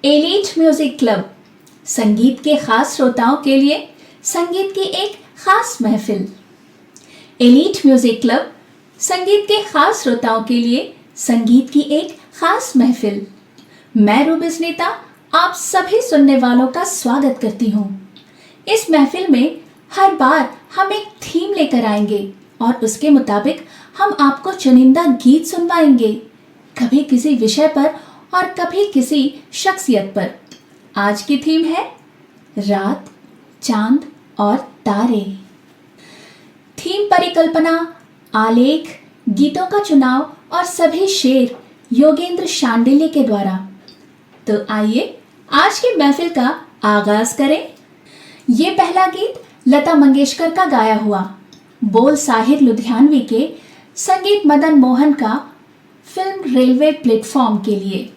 Elite music club संगीत के खास श्रोताओं के लिए संगीत की एक खास महफिल। एलीट म्यूजिक क्लब संगीत के खास श्रोताओं के लिए संगीत की एक खास महफिल। मैं रूबिस्निता आप सभी सुनने वालों का स्वागत करती हूँ। इस महफिल में हर बार हम एक थीम लेकर आएंगे और उसके मुताबिक हम आपको चुनिंदा गीत सुनवाएंगे, कभी किसी विषय पर और कभी किसी शख्सियत पर। आज की थीम है रात, चांद और तारे। थीम परिकल्पना, आलेख, गीतों का चुनाव और सभी शेर योगेंद्र शांडिल्य के द्वारा। तो आइए आज की महफिल का आगाज करें। ये पहला गीत लता मंगेशकर का गाया हुआ, बोल साहिर लुधियानवी के, संगीत मदन मोहन का, फिल्म रेलवे प्लेटफॉर्म के लिए।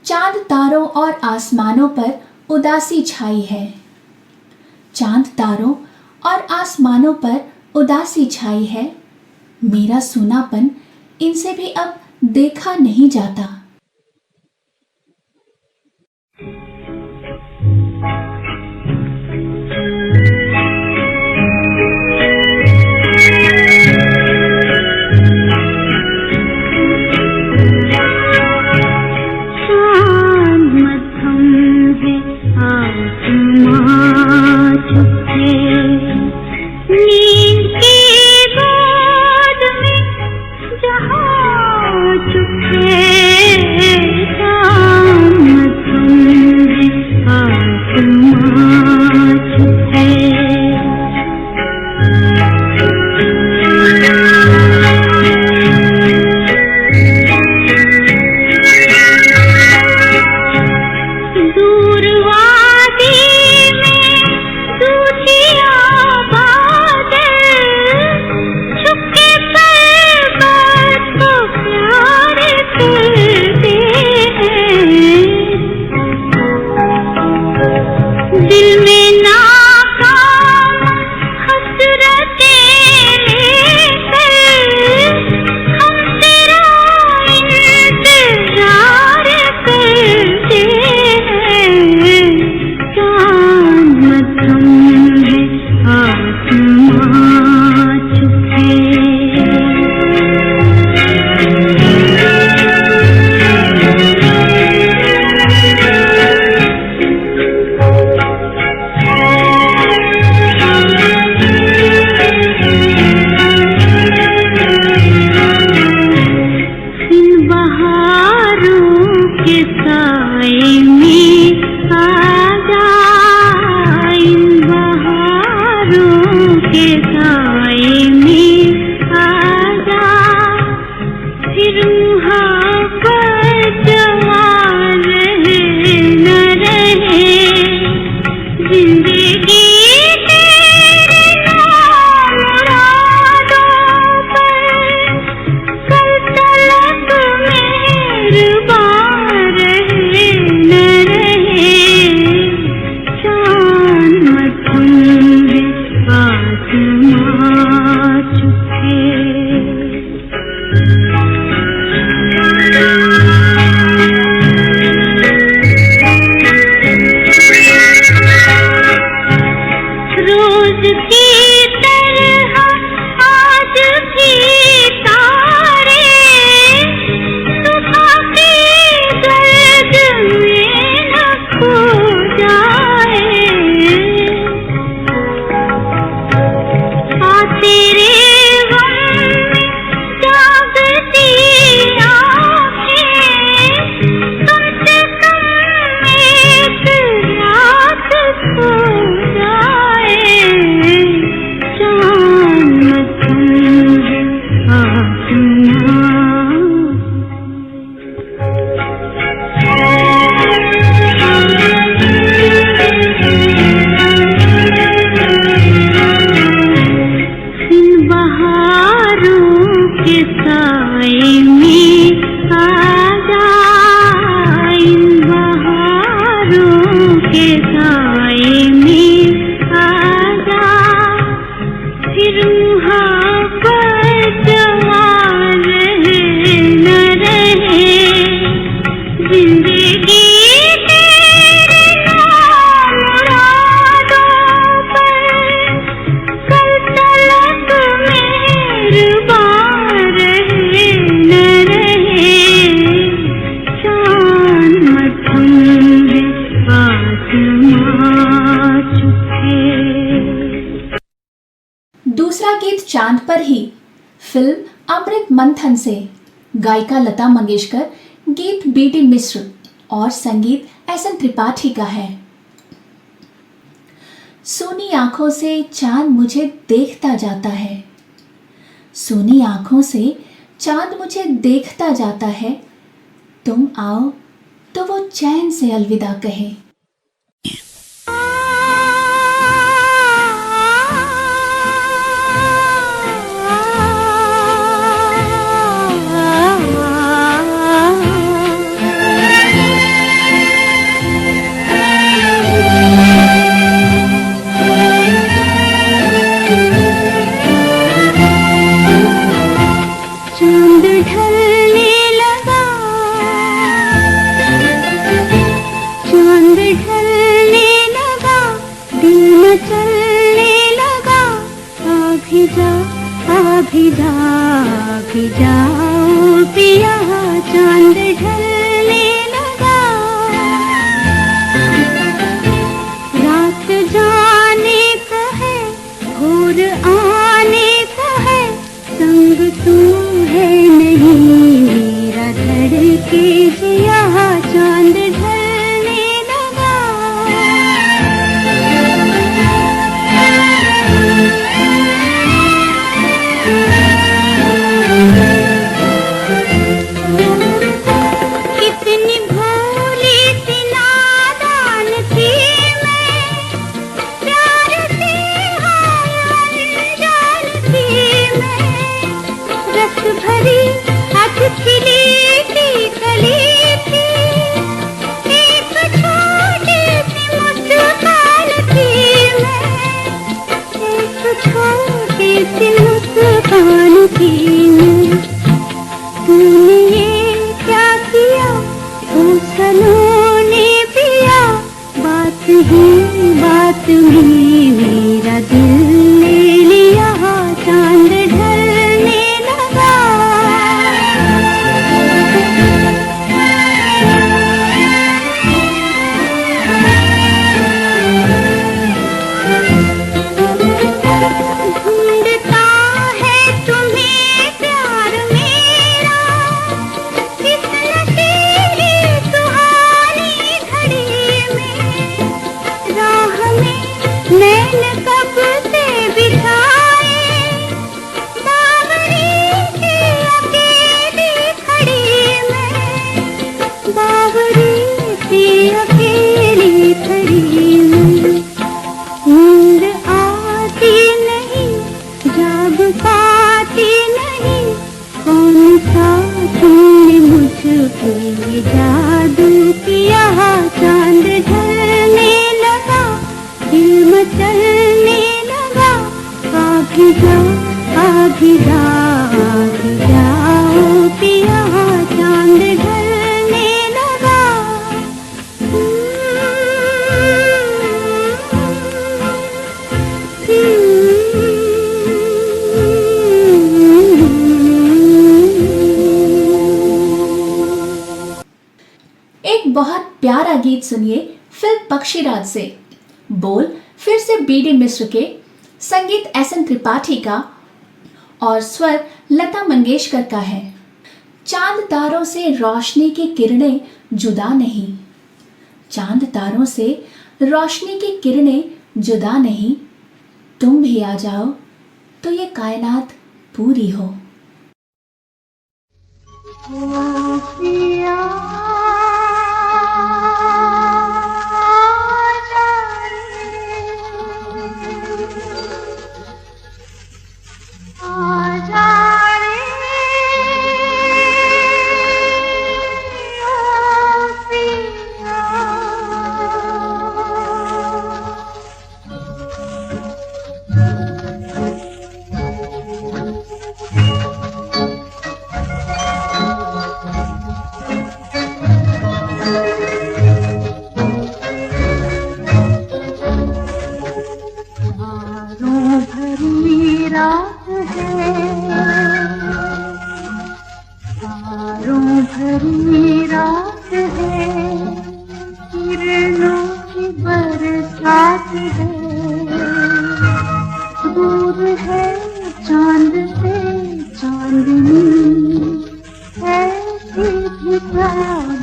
चांद तारों और आसमानों पर उदासी छाई है। चांद तारों और आसमानों पर उदासी छाई है। मेरा सूनापन इनसे भी अब देखा नहीं जाता। चुप है चांद पर ही फिल्म अमृत मंथन से गायिका लता मंगेशकर, गीत बीडी मिश्र और संगीत एसएन त्रिपाठी का है। सोनी आंखों से चांद मुझे देखता जाता है, सोनी आंखों से चांद मुझे देखता जाता है, तुम आओ तो वो चैन से अलविदा कहे। भी जाओ पिया, चांद ढलने लगा, रात जाने का है, भोर आने का है, संग तू है नहीं मेरा धड़के जिया, चांद ढलने लगा। कितनी भोली सी नादान थी मैं, प्यार से हाय अनजान थी मैं, रस भरी हथ खिली सी कली थी, एक छोटी सी मुस्कान थी मैं, एक छोटी सी मुस्कान थी मैं। तूने ये क्या किया ओ सलोने पिया, बात में मेरा दिल ले लिया, चांद ढलने लगा। ढूंढता है तुम्हें प्यार मेरा, इस नशीली सुहानी घड़ी में, राह में नैन कब से बिछाए, बावरी सी अकेली खड़ी में, बावरी सी अकेली खड़ी में। नींद आती नहीं, जाग पाती नहीं, कौन सा तुमने मुझ पे ये जादू किया, चांद ढलने लगा, दिल मचलने लगा, आ भी जाओ पिया, चांद ढलने लगा। एक बहुत प्यारा गीत सुनिए फिल्म पक्षीराज से। बोल फिर से बीडी मिश्र के, संगीत एसएन त्रिपाठी का और स्वर लता मंगेशकर का है। चांद तारों से रोशनी की किरणें जुदा नहीं, चांद तारों से रोशनी की किरणें जुदा नहीं, तुम भी आ जाओ तो ये कायनात पूरी हो।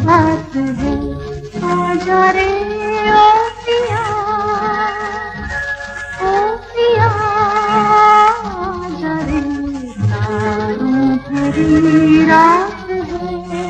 बात है, आजा रे ओ पिया, ओ पिया, आजा रे, तारों भरी रात है।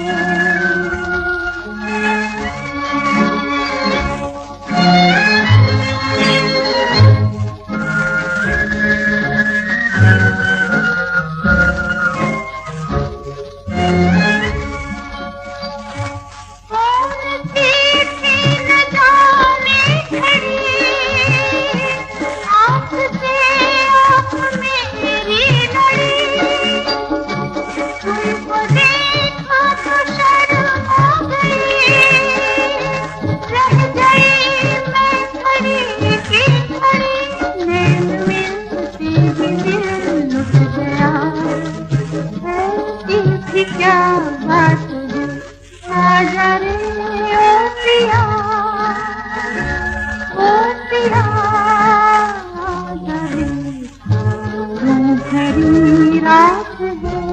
क्या बात है, आजा रे ओ पिया, ओ पिया, आजा रे, तारों भरी रात है।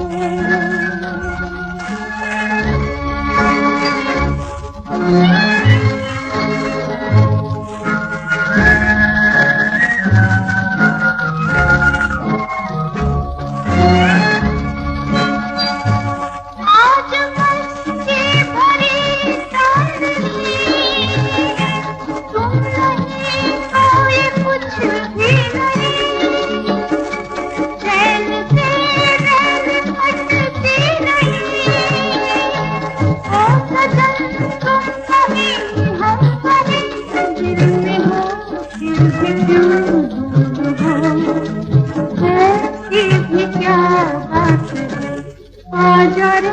आजा रे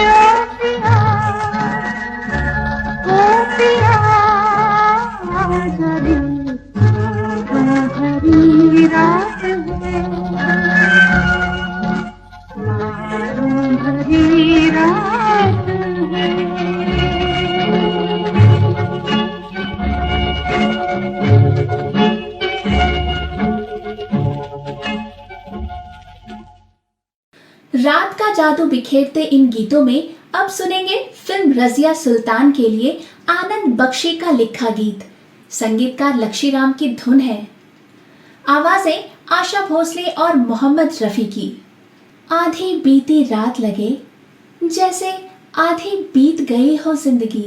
ओ पिया, ओ पिया, आजा रे, तारों भरी रात है, तारों भरी रात है। रात का जादू बिखेरते इन गीतों में अब सुनेंगे फिल्म रजिया सुल्तान के लिए आनंद बख्शी का लिखा गीत। संगीतकार लक्षीराम की धुन है, आवाजें आशा भोसले और मोहम्मद रफी की। आधी बीती रात लगे जैसे आधी बीत गई हो जिंदगी,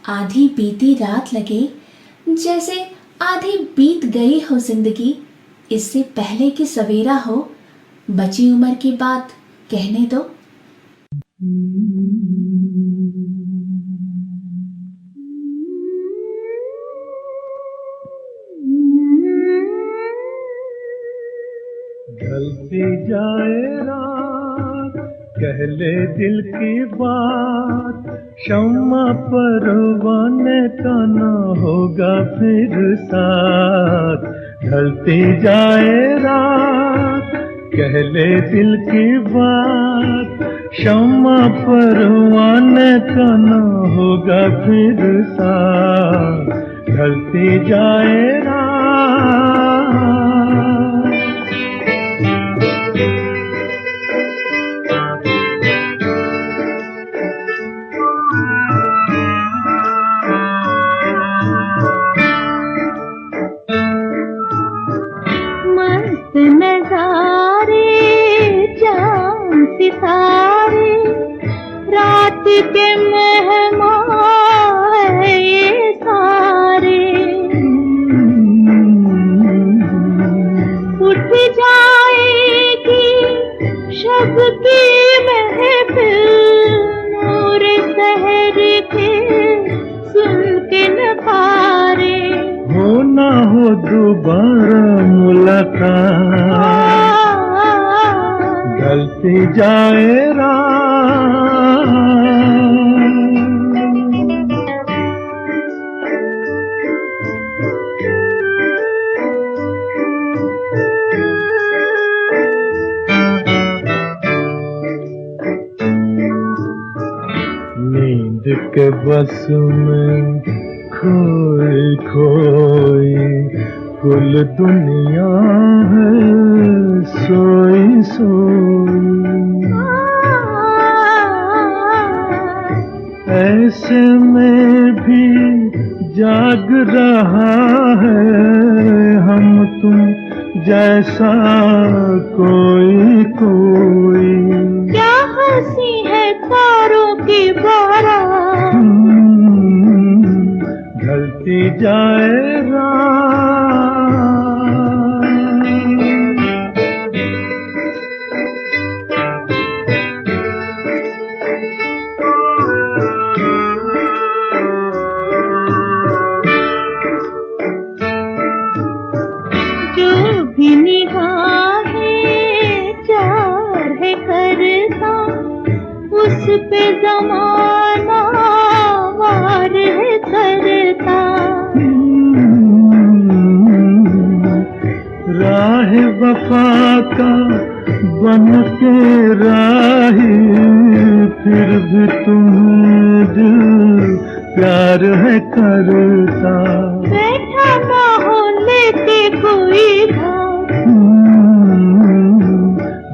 आधी बीती रात लगे जैसे आधी बीत गई हो जिंदगी, इससे पहले कि सवेरा हो बची उम्र की बात कहने दो। ढलती जाए रात, कह ले दिल की बात, शम्मा परवाने का ना होगा फिर साथ। ढलती जाए रात, कह ले दिल की बात, शम्मा परवाने का ना होगा फिर साथ। ढलती जाए रात, सितारे रात के मेहमान है ये सारे, उठ जाएगी शब की महफिल, नूर सहर के सुन के नकारे, हो ना हो दोबारा मुलाकात। ढलती जाए रात, नींद के बस में खोई खोई कुल दुनिया है सोई सोई। ऐसे में भी जाग रहा है हम तुम जैसा कोई कोई। क्या हंसी है तारों की बारात, ढलती जाए रात। जो भी निगाहें चार है करता, उस पे जमाना वार है करता। राह वफा का बन के राही, फिर भी तुम्हें दिल प्यार है करता। बैठा ना हो लेते कोई घाट,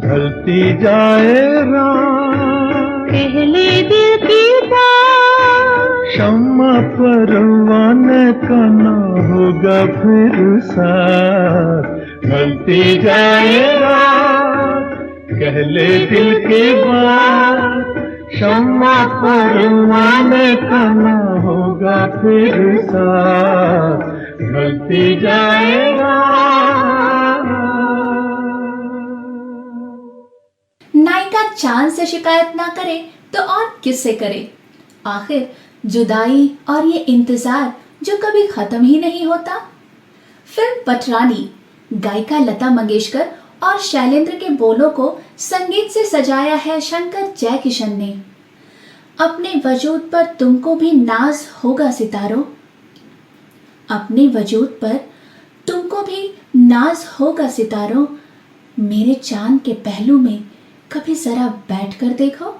ढलती जाए रात। पहले दिल की बात, शम्मा परवाने का ना होगा फिर साथ। ढलती जाए रात, कहले दिल की बात। शम्मा परवाने का ना होगा फिर साथ। ढलती जाए रात। नायिका चांद से शिकायत ना करे तो और किससे करे? आखिर जुदाई और ये इंतजार जो कभी खत्म ही नहीं होता। फिल्म पटरानी गायिका लता मंगेशकर और शैलेंद्र के बोलों को संगीत से सजाया है शंकर जयकिशन ने। अपने वजूद पर तुमको भी नाज होगा सितारों, अपने वजूद पर तुमको भी नाज होगा सितारों। मेरे चांद के पहलू में कभी जरा बैठ कर देखो।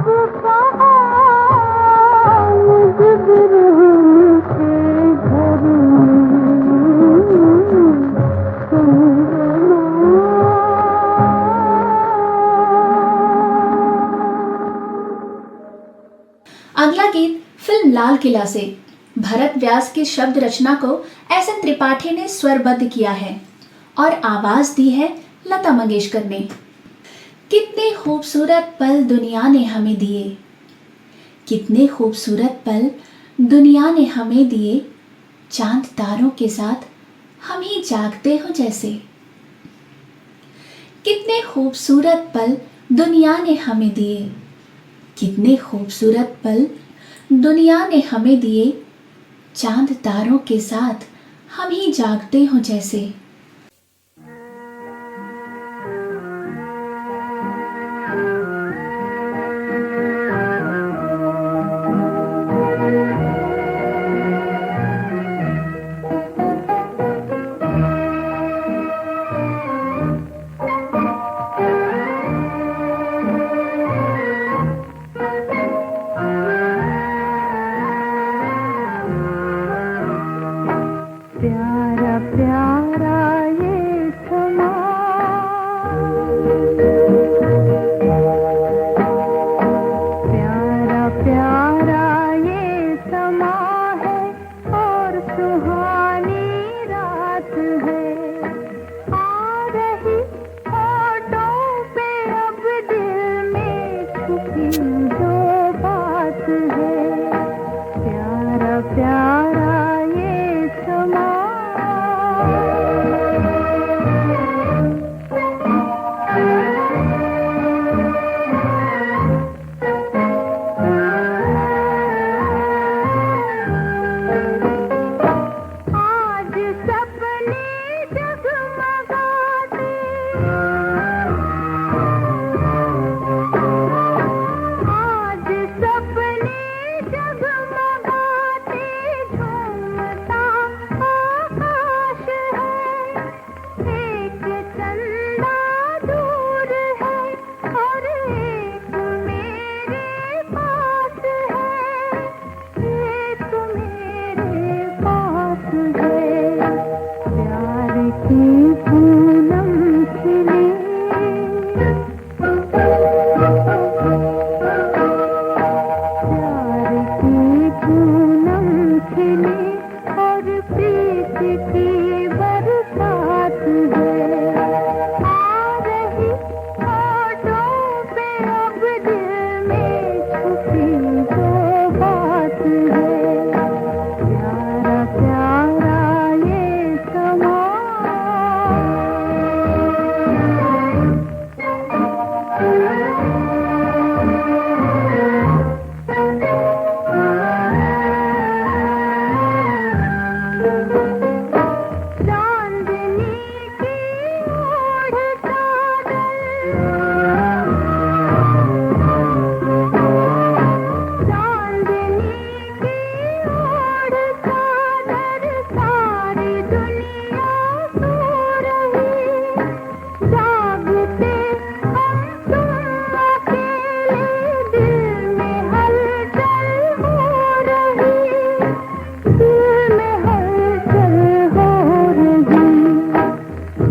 अब कहाँ मुझ बिरह के घर अगला गीत फिल्म लाल किला से भरत व्यास की शब्द रचना को एस एन त्रिपाठी ने स्वरबद्ध किया है और आवाज दी है लता मंगेशकर ने। कितने खूबसूरत पल दुनिया ने हमें दिए, कितने खूबसूरत पल दुनिया ने हमें दिए, चांद तारों के साथ हम ही जागते हो जैसे। कितने खूबसूरत पल दुनिया ने हमें दिए, कितने खूबसूरत पल दुनिया ने हमें दिए, चांद तारों के साथ हम ही जागते हो जैसे। प्यारा प्यारा ये समा, प्यारा प्यारा ये समा है और सुहानी रात है। आ रही होठों पे अब दिल में छुपी जो बात है। प्यारा प्यारा ये समा, आज सपने जगमगाते, आज सपने जगमगाते, झूमता आकाश है। एक चंदा दूर है और एक मेरे पास है, एक मेरे पास है। प्यार की पूनम खिली, प्यार की पूनम खिली और प्रीत की बरसात है। आ रही होठों पे अब दिल में छुपी जो बात है। प्यारा प्यारा ये समा, चांदनी की ओढ़ चादर, चांदनी की ओढ़ चादर, सारी दुनिया सो रही। जागते हम तुम अकेले, दिल में हलचल हो रही, दिल में हलचल हो रही।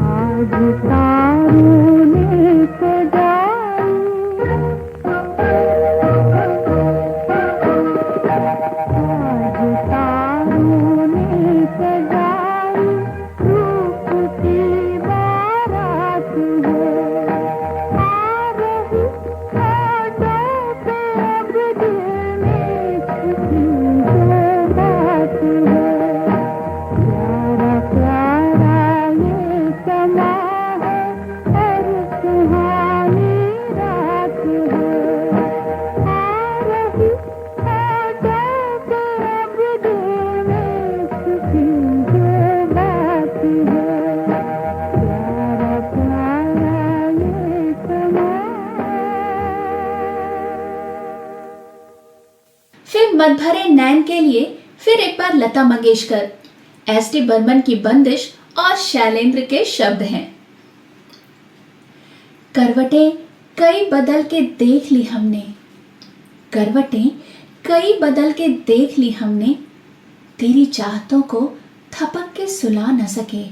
आज तारों ने सजाई, आज तारों ने सजाई रूप की बारात है। आ रही होठों पे अब दिल में छुपी जो बात है। प्यारा प्यारा ये समा है और सुहानी रात है। आ रही होठों पे अब दिल में छुपी जो बात है। प्यारा प्यारा ये समा। फिर मदभरे नैन के लिए फिर एक बार लता मंगेशकर, एस डी बर्मन की बंदिश और शैलेंद्र के शब्द हैं। करवटें कई बदल के देख ली हमने, करवटें कई बदल के देख ली हमने, तेरी चाहतों को थपक के सुला न सके।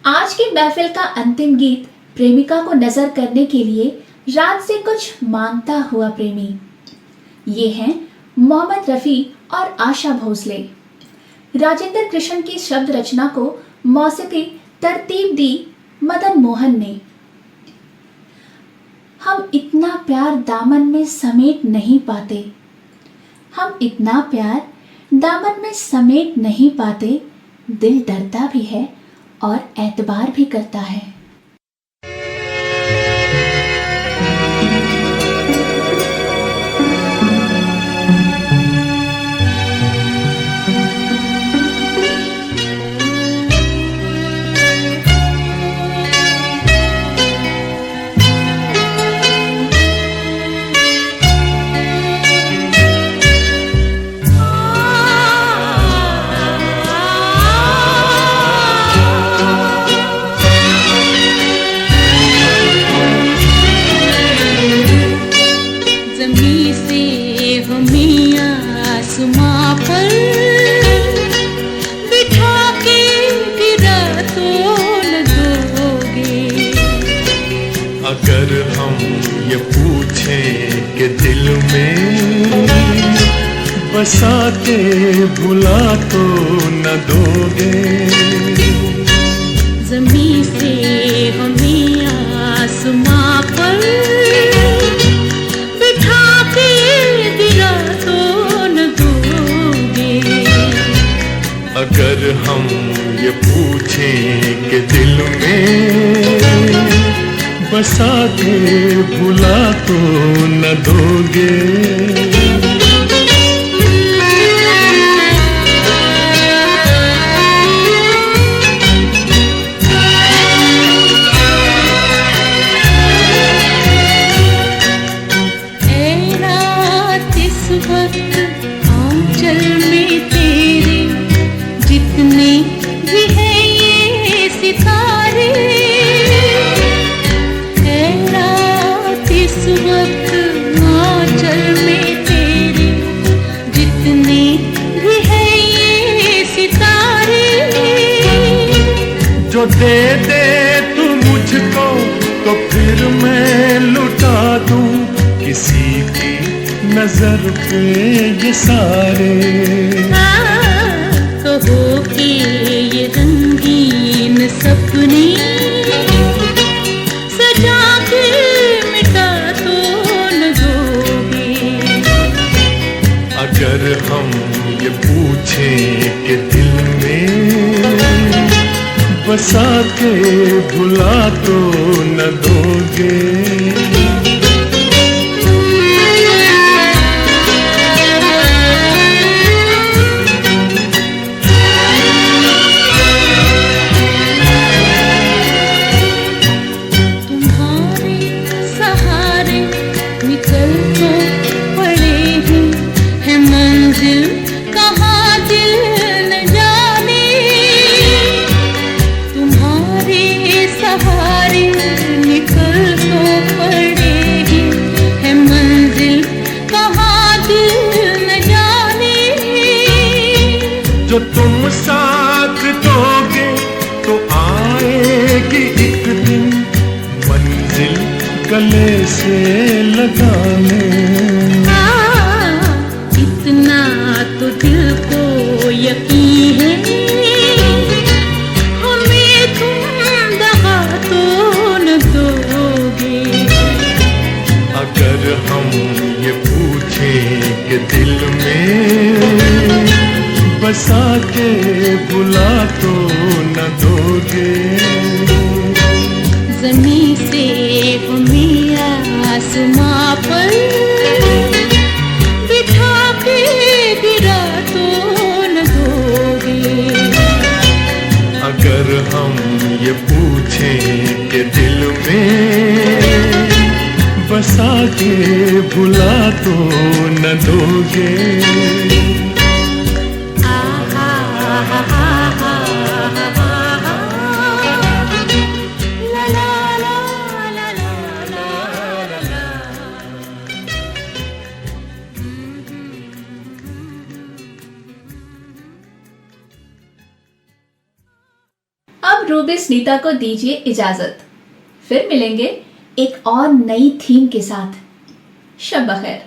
आज की महफिल का अंतिम गीत प्रेमिका को नजर करने के लिए रात से कुछ मांगता हुआ प्रेमी। ये हैं मोहम्मद रफी और आशा भोसले। राजेंद्र कृष्ण की शब्द रचना को मौसीकी तरतीब दी मदन मोहन ने। हम इतना प्यार दामन में समेट नहीं पाते, हम इतना प्यार दामन में समेट नहीं पाते, दिल डरता भी है और एतबार भी करता है। अगर हम ये पूछें कि दिल में बसा के भुला तो न दोगे। ज़मीं से हमें आसमां पर बिठा के गिरा तो न दोगे। अगर हम ये पूछें कि दिल में बसा के भुला तो न दोगे। आंचल में तेरे जितने भी हैं ये सितारे, है रात इस वक्त आंचल में तेरे जितने भी हैं ये सितारे। जो दे दे तू मुझको तो फिर मैं लुटा दूं किसी की नजर पे ये सारे। कहो कि ये रंगीन सपने सजा के मिटा तो न दोगे। अगर हम ये पूछें कि दिल में बसा के भुला तो न दोगे। जो तुम साथ दोगे तो आएगी एक दिन मंजिल गले से लगाने। इतना तो दिल को यकीन है हमें तुम दगा तो न दोगे। अगर हम ये पूछें कि दिल में बसा के भुला तो न दोगे। ज़मीं से हमें आसमां पर बिठा के गिरा तो न दोगे। अगर हम ये पूछें कि दिल में बसा के भुला तो न दोगे। अब रूबिस नीता को दीजिए इजाजत। फिर मिलेंगे एक और नई थीम के साथ। शब बखैर।